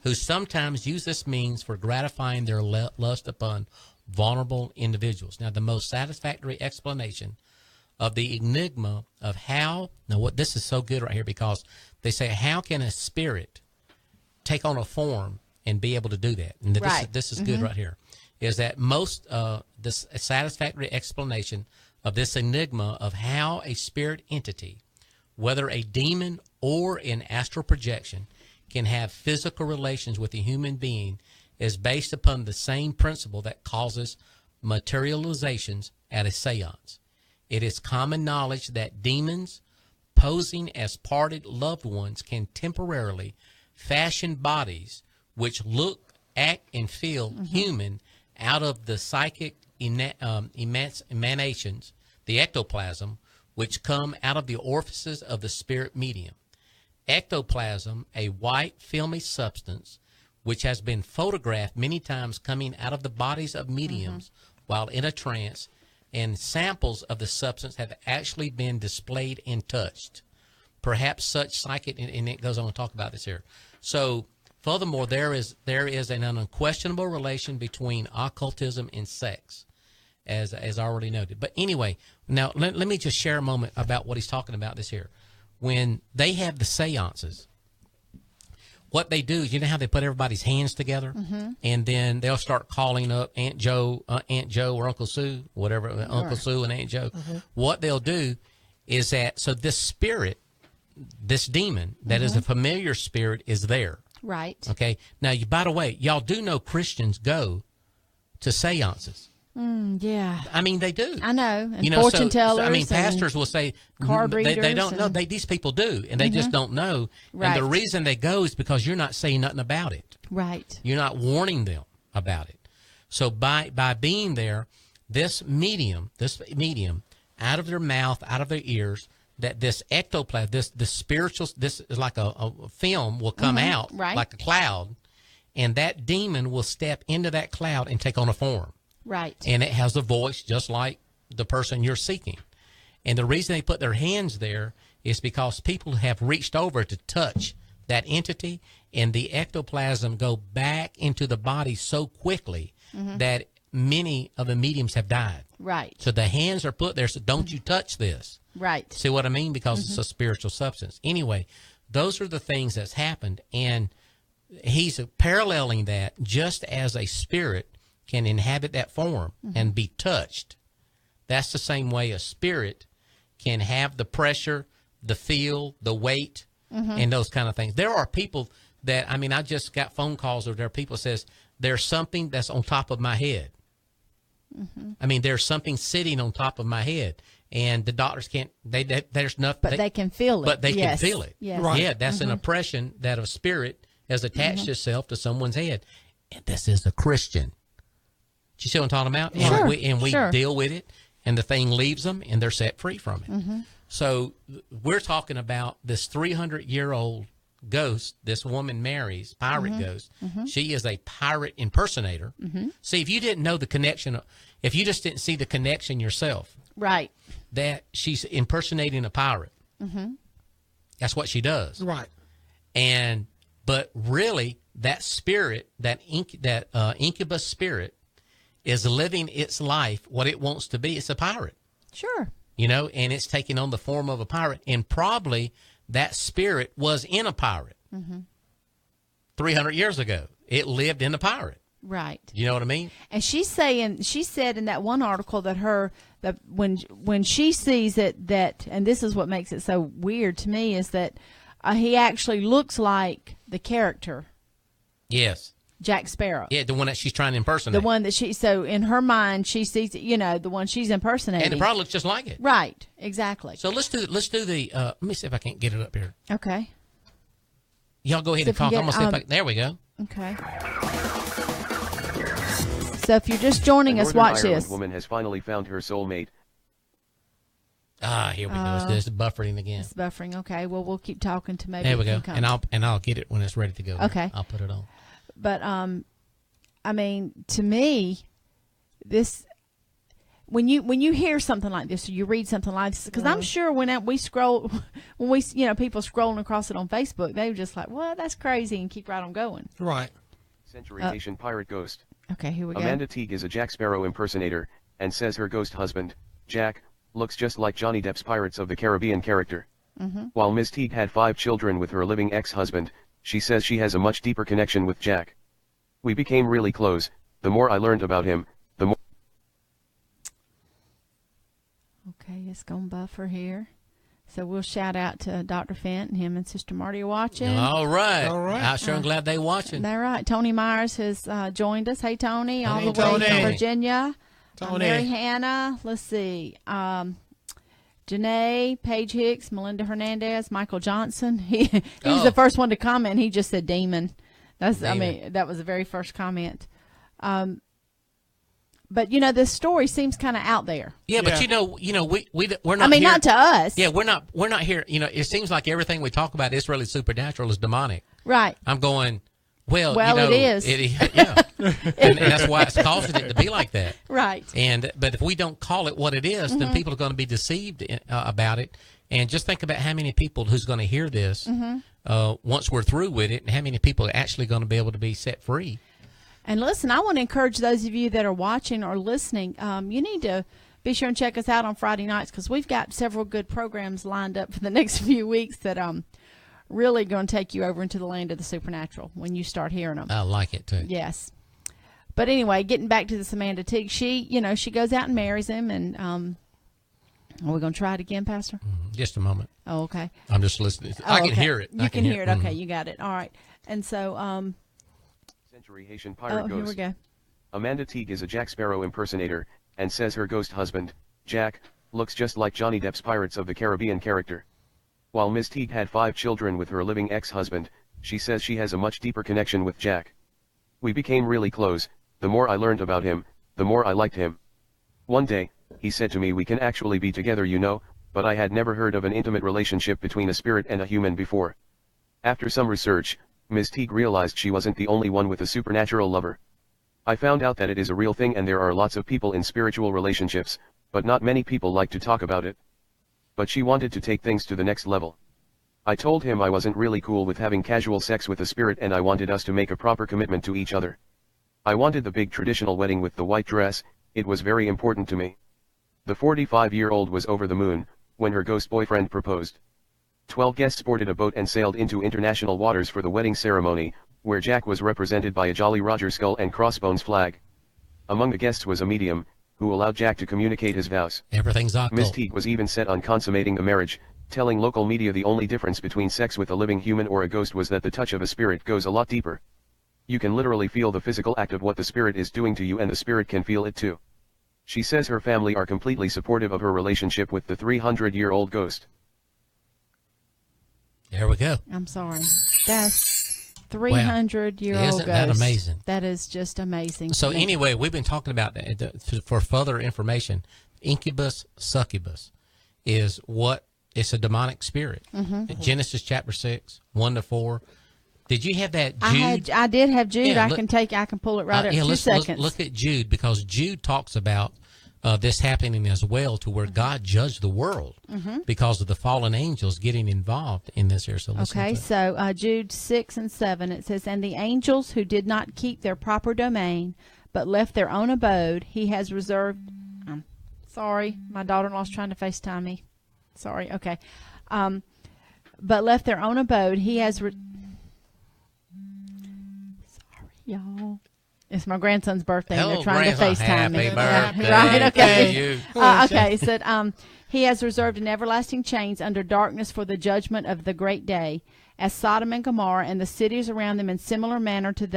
Who sometimes use this means for gratifying their lust upon vulnerable individuals. Now, the most satisfactory explanation of the enigma of this is so good right here, because they say, how can a spirit take on a form and be able to do that? And this is good right here. Is that this satisfactory explanation of this enigma of how a spirit entity, whether a demon or an astral projection, can have physical relations with a human being is based upon the same principle that causes materializations at a seance. It is common knowledge that demons posing as parted loved ones can temporarily fashion bodies which look, act, and feel human out of the psychic emanations, the ectoplasm, which come out of the orifices of the spirit medium. Ectoplasm, a white filmy substance, which has been photographed many times coming out of the bodies of mediums while in a trance, and samples of the substance have actually been displayed and touched. perhaps such psychic, and it goes on to talk about this here. So, furthermore, there is an unquestionable relation between occultism and sex, as already noted. But anyway, now let me just share a moment about what he's talking about this here. When they have the seances, what they do is, you know how they put everybody's hands together, and then they'll start calling up Aunt Joe or Uncle Sue, whatever, Uncle Sue and Aunt Joe. What they'll do is that, so this spirit, this demon that is a familiar spirit is there. Right. Okay. Now, by the way, y'all do know Christians go to seances. Yeah. I mean, they do. I know. And You fortune tellers. I mean, pastors will say card they readers don't know. These people do, and they just don't know. Right. And the reason they go is because you're not saying nothing about it. Right. You're not warning them about it. So by being there, this medium, out of their mouth, out of their ears, that this ectoplasm, this spiritual, this is like a film will come out Right. like a cloud, and that demon will step into that cloud and take on a form. Right. And it has a voice just like the person you're seeking. And the reason they put their hands there is because people have reached over to touch that entity, and the ectoplasm go back into the body so quickly that many of the mediums have died. Right. So the hands are put there, so don't you touch this. Right. See what I mean? Because it's a spiritual substance. Anyway, those are the things that's happened, and he's paralleling that just as a spirit can inhabit that form and be touched. That's the same way a spirit can have the pressure, the feel, the weight, and those kind of things. There are people that, I mean, I just got phone calls where there are people says, there's something that's on top of my head. I mean, there's something sitting on top of my head, and the doctors can't, there's nothing. But they can feel it. But they can feel it. Yes. Right. Yeah, that's an oppression that a spirit has attached itself to someone's head. And this is a Christian. Do you see what I'm talking about? Sure, And we sure. deal with it, and the thing leaves them, and they're set free from it. So we're talking about this 300-year-old ghost, this woman Marries, pirate ghost. She is a pirate impersonator. See, if you didn't know the connection, if you just didn't see the connection yourself, Right. that she's impersonating a pirate. That's what she does. Right. But really, that spirit, that incubus spirit, is living its life what it wants to be. It's a pirate, Sure. you know, and it's taking on the form of a pirate. And probably that spirit was in a pirate 300 years ago. It lived in a pirate. Right. You know what I mean? And she said in that one article that when she sees it, that, and this is what makes it so weird to me, is that he actually looks like the character Yes. Jack Sparrow. Yeah, the one that she's trying to impersonate. The one that so in her mind, she sees, the one she's impersonating. And it probably looks just like it. Right, exactly. So let's do the, let me see if I can't get it up here. Okay. Y'all go ahead So and if you talk. get, I'm going to see if I can, there we go. Okay. So if you're just joining A us, Northern watch Ireland this. woman has finally found her soulmate. Here we go. It's buffering again. It's buffering. Okay. Well, we'll keep talking to maybe. There we it go. can come. And I'll get it when it's ready to go. Okay. I'll put it on. But I mean, to me, this when you hear something like this or you read something like this, because I'm sure when we scroll, people scrolling across it on Facebook, they were just like, "Well, that's crazy," and keep right on going. Right. Century Nation pirate ghost. Okay, here we go. Amanda Teague is a Jack Sparrow impersonator, and says her ghost husband, Jack, looks just like Johnny Depp's Pirates of the Caribbean character. While Ms. Teague had 5 children with her living ex-husband, she says she has a much deeper connection with Jack. We became really close. The more I learned about him, the more... Okay, it's going to buffer here. So we'll shout out to Dr. Fenton. Him and Sister Marty are watching. All right. All right. I sure am glad they're watching. They're right. Tony Myers has joined us. Hey, Tony, all Hey, the way Tony. from Virginia. Tony. Mary Hannah. Let's see. Janae, Paige Hicks, Melinda Hernandez, Michael Johnson. He was the first one to comment. He just said demon. That was the very first comment. But this story seems kind of out there. Yeah, but we're not. Here, not to us. Yeah, we're not here. It seems like everything we talk about is really supernatural is demonic. Right. I'm going, Well, Well, you know, it is. Yeah, and that's why it's causing it to be like that. Right. But if we don't call it what it is, then people are going to be deceived about it. And just think about how many people who's going to hear this once we're through with it, and how many people are actually going to be able to be set free. And listen, I want to encourage those of you that are watching or listening. You need to be sure and check us out on Friday nights, because we've got several good programs lined up for the next few weeks that really going to take you over into the land of the supernatural when you start hearing them. I like it too. Yes. But anyway, getting back to this Amanda Teague, she goes out and marries him, and are we going to try it again, Pastor? Just a moment. Oh, okay. I'm just listening. Oh, I can okay. hear it. You can hear it. Okay, you got it. All right. And so, Century Haitian pirate here we ghost. go. Amanda Teague is a Jack Sparrow impersonator, and says her ghost husband, Jack, looks just like Johnny Depp's Pirates of the Caribbean character. While Ms. Teague had 5 children with her living ex-husband, she says she has a much deeper connection with Jack. We became really close. The more I learned about him, the more I liked him. One day, he said to me, we can actually be together, you know, but I had never heard of an intimate relationship between a spirit and a human before. After some research, Ms. Teague realized she wasn't the only one with a supernatural lover. I found out that it is a real thing, and there are lots of people in spiritual relationships, but not many people like to talk about it. But she wanted to take things to the next level. I told him I wasn't really cool with having casual sex with a spirit, and I wanted us to make a proper commitment to each other. I wanted the big traditional wedding with the white dress. It was very important to me. The 45-year-old was over the moon when her ghost boyfriend proposed. 12 guests boarded a boat and sailed into international waters for the wedding ceremony, where Jack was represented by a Jolly Roger skull and crossbones flag. Among the guests was a medium, who allowed Jack to communicate his vows. Everything's occult. Ms. Teague was even set on consummating a marriage, telling local media the only difference between sex with a living human or a ghost was that the touch of a spirit goes a lot deeper. You can literally feel the physical act of what the spirit is doing to you, and the spirit can feel it too. She says her family are completely supportive of her relationship with the 300-year-old ghost. There we go. I'm sorry. That's 300-year-old Isn't that ghost. amazing? That is just amazing. So to me. anyway, we've been talking about that. For further information, Incubus, Succubus is what? It's a demonic spirit. Genesis chapter 6, 1-4. Did you have that, Jude? I did have Jude. Yeah, I can pull it right up. 2 seconds. Look at Jude, because Jude talks about this happening as well, to where God judged the world because of the fallen angels getting involved in this here. So listen Okay, to it. so Jude 6 and 7, it says, and the angels who did not keep their proper domain, but left their own abode, he has reserved. Sorry, my daughter-in-law's trying to FaceTime me. Sorry, okay. But left their own abode, he has. Sorry, y'all. It's my grandson's birthday, and they're trying to FaceTime me. Happy birthday Right, okay. to you. Okay, it said, he has reserved in everlasting chains under darkness for the judgment of the great day, as Sodom and Gomorrah and the cities around them in similar manner to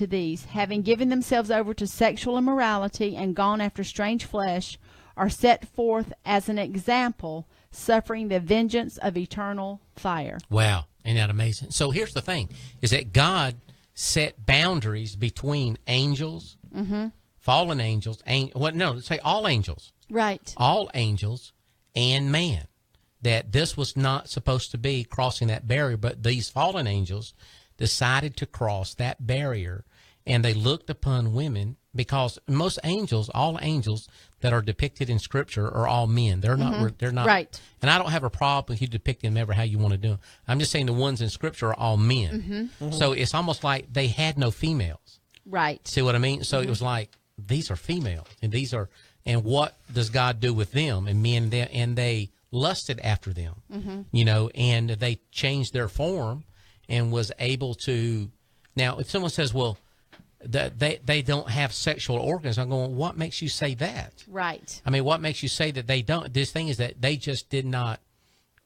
these, having given themselves over to sexual immorality and gone after strange flesh, are set forth as an example, suffering the vengeance of eternal fire. Wow, isn't that amazing? So here's the thing, is that God set boundaries between angels, fallen angels, let's say all angels. Right. All angels and man. That this was not supposed to be crossing that barrier, but these fallen angels decided to cross that barrier, and they looked upon women, because most angels, all angels that are depicted in Scripture are all men. They're not. They're not. Right. And I don't have a problem with you depicting them ever how you want to do them. I'm just saying the ones in Scripture are all men. So it's almost like they had no females. Right. See what I mean? So it was like, these are females, and these are, and what does God do with them? And men, and they lusted after them, and they changed their form and was able to. Now, if someone says, well, they don't have sexual organs, I'm going, what makes you say that? Right. I mean, what makes you say that they don't? This thing is that they just did not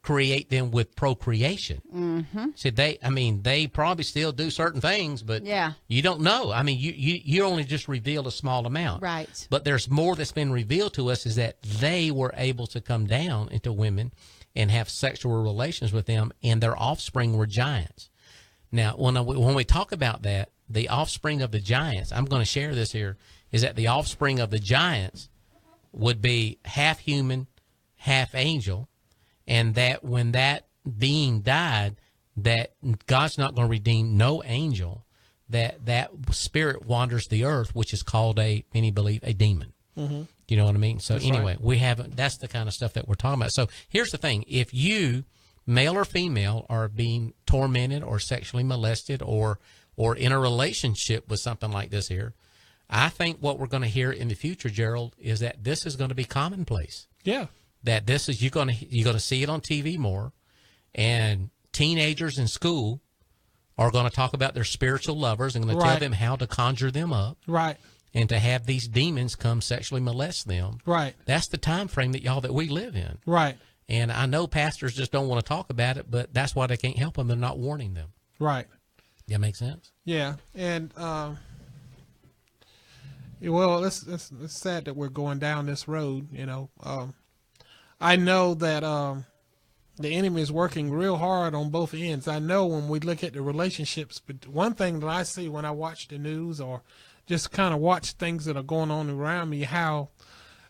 create them with procreation. So they probably still do certain things, but you don't know. I mean, you only just revealed a small amount. Right. But there's more that's been revealed to us, is that they were able to come down into women and have sexual relations with them, and their offspring were giants. Now, when we talk about that, the offspring of the giants, I'm going to share this here, is that the offspring of the giants would be half human, half angel, and that when that being died, that God's not going to redeem no angel, that spirit wanders the earth, which is called many believe a demon. Mm-hmm. You know what I mean? So That's anyway, right. that's the kind of stuff that we're talking about. So here's the thing. If you, male or female, are being tormented or sexually molested or in a relationship with something like this here, I think what we're going to hear in the future, Gerald, is that this is going to be commonplace. Yeah. That this is, you're going to see it on TV more, and teenagers in school are going to talk about their spiritual lovers and going to tell them how to conjure them up. Right. And to have these demons come sexually molest them. Right. That's the time frame that we live in. Right. And I know pastors just don't want to talk about it, but that's why they can't help them. They're not warning them. Right. That makes sense? Yeah. And, well, it's sad that we're going down this road, you know. I know that the enemy is working real hard on both ends. I know when we look at the relationships, but one thing that I see when I watch the news or just kind of watch things that are going on around me, how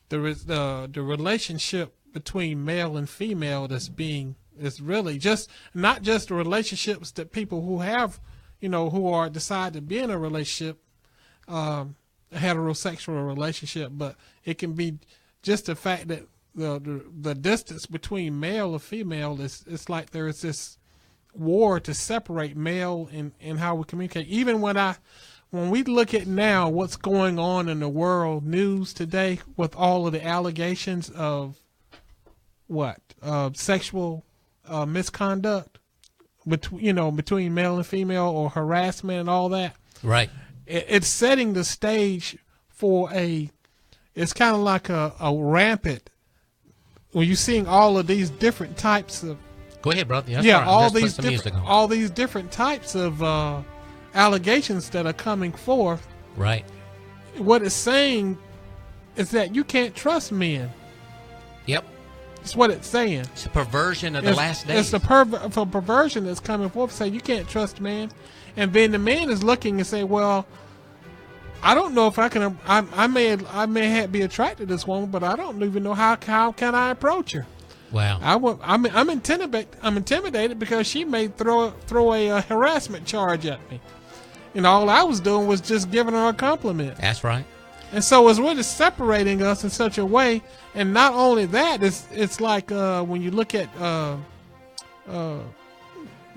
the relationship between male and female is really just not just the relationships that people who have, you know, who are decide to be in a relationship, a heterosexual relationship, but it can be just the fact that the distance between male and female it's like there is this war to separate male and how we communicate. Even when we look at now what's going on in the world news today with all of the allegations of sexual misconduct between male and female, or harassment and all that. Right. It's setting the stage for it's kind of like a rampant, when you're seeing all of these different types of. Go ahead, brother. That's yeah, right. all these different types of allegations that are coming forth. Right. What it's saying is that you can't trust men. Yep. It's what it's saying. It's a perversion of the last days. It's a perversion that's coming forth, saying you can't trust man. And then the man is looking and say, well, I don't know if I can. I may be attracted to this woman, but I don't even know how can I approach her. Wow. I'm intimidated because she may throw a harassment charge at me, and all I was doing was just giving her a compliment. That's right. And so it's really separating us in such a way. And not only that, it's like when you look at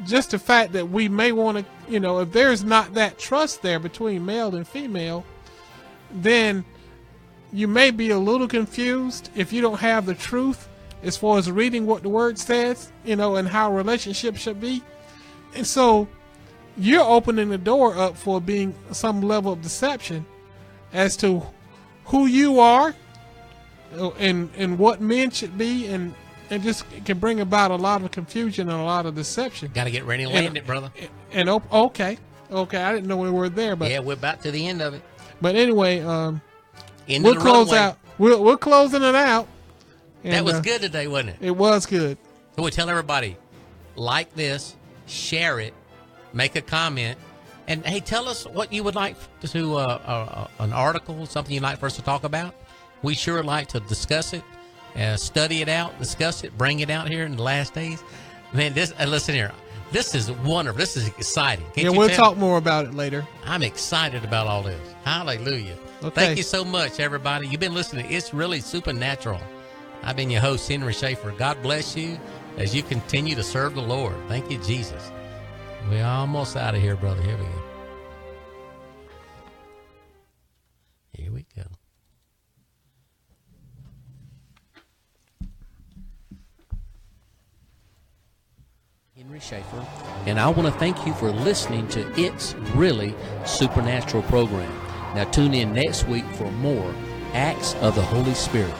just the fact that we may want to, if there's not that trust there between male and female, then you may be a little confused if you don't have the truth as far as reading what the word says, and how relationships should be. And so you're opening the door up for being some level of deception as to who you are and what men should be, and just can bring about a lot of confusion and a lot of deception. Got to get ready to land it, brother. And okay, I didn't know we were there, but yeah, we're about to the end of it. But anyway, we'll close out. We're closing it out. And, that was good today, wasn't it? It was good. So we tell everybody, like this, share it, make a comment, and hey, tell us what you would like to an article, something you'd like for us to talk about. We sure like to discuss it, study it out, discuss it, bring it out here in the last days. Man, listen here, this is wonderful. This is exciting. Can't we'll talk more about it later. I'm excited about all this. Hallelujah. Okay. Thank you so much, everybody. You've been listening. It's really supernatural. I've been your host, Henry Schaefer. God bless you as you continue to serve the Lord. Thank you, Jesus. We're almost out of here, brother. Here we go. Here we go. Henry Schaefer, and I want to thank you for listening to It's Really Supernatural program. Now tune in next week for more Acts of the Holy Spirit.